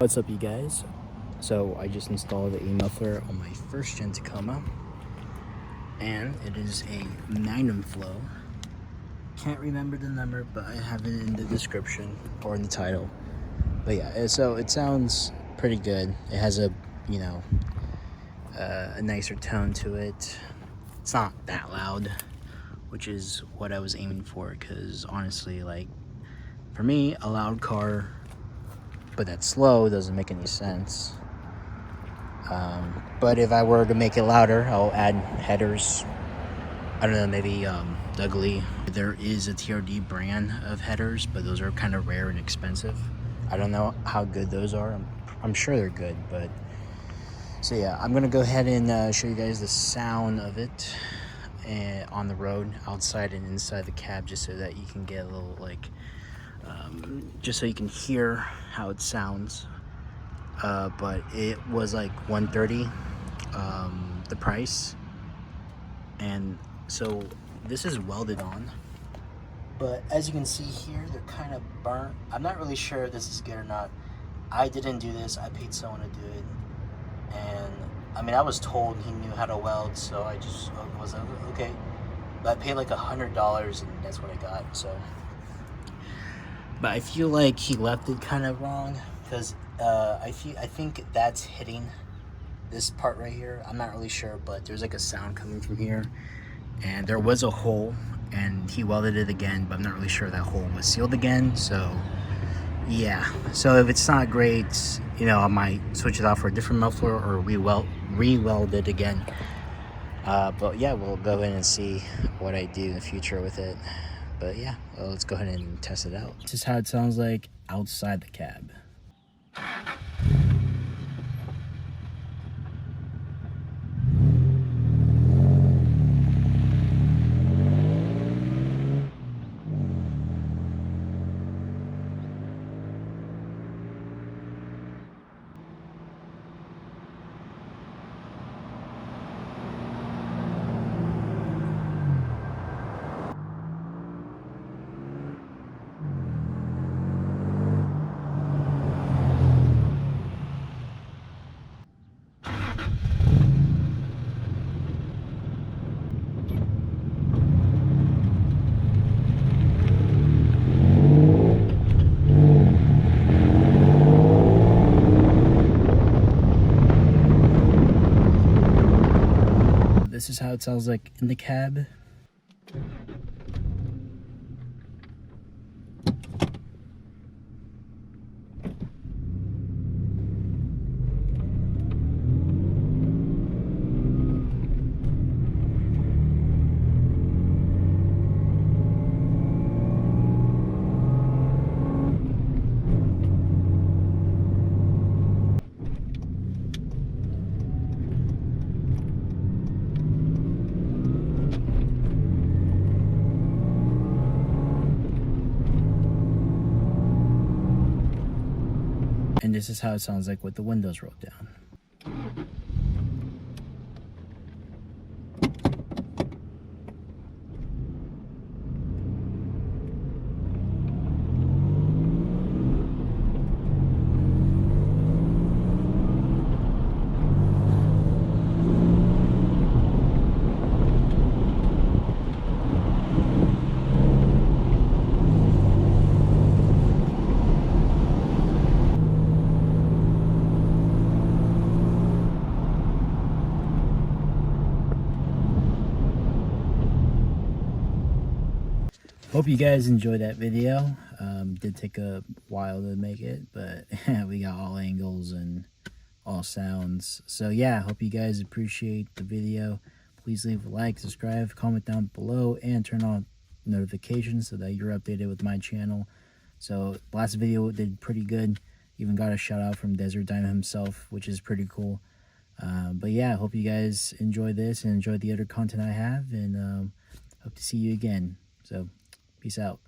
What's up, you guys? So I just installed a muffler on my first gen Tacoma, and it is a Magnaflow. Can't remember the number, but I have it in the description or in the title. But yeah, so it sounds pretty good. It has a a nicer tone to it. It's not that loud, which is what I was aiming for, because honestly, like, for me, a loud car but that's slow doesn't make any sense. But if I were to make it louder, I'll add headers. I don't know, maybe ugly. There is a TRD brand of headers, but those are kind of rare and expensive. I don't know how good those are. I'm sure they're good, but so yeah, I'm gonna go ahead and show you guys the sound of it on the road, outside and inside the cab, just so that you can get a little just so you can hear how it sounds. But it was like $130, the price, and so this is welded on, but as you can see here, they're kind of burnt. I'm not really sure if this is good or not. I didn't do this. I paid someone to do it, and I mean, I was told he knew how to weld, so I just was like, okay, but I paid like $100 and that's what I got. So but I feel like he left it kind of wrong, because I think that's hitting this part right here. I'm not really sure, but there's like a sound coming from here, and there was a hole, and he welded it again, but I'm not really sure that hole was sealed again. So yeah, so if it's not great, I might switch it out for a different muffler or re-weld it again. But yeah, we'll go in and see what I do in the future with it. But yeah, well, let's go ahead and test it out. This is how it sounds like outside the cab. This is how it sounds like in the cab. And this is how it sounds like with the windows rolled down. Hope you guys enjoyed that video. Did take a while to make it, but we got all angles and all sounds. So yeah, hope you guys appreciate the video. Please leave a like, subscribe, comment down below, and turn on notifications so that you're updated with my channel. So last video did pretty good. Even got a shout out from Desert Diamond himself, which is pretty cool. But yeah, hope you guys enjoy this and enjoy the other content I have, and hope to see you again. So peace out.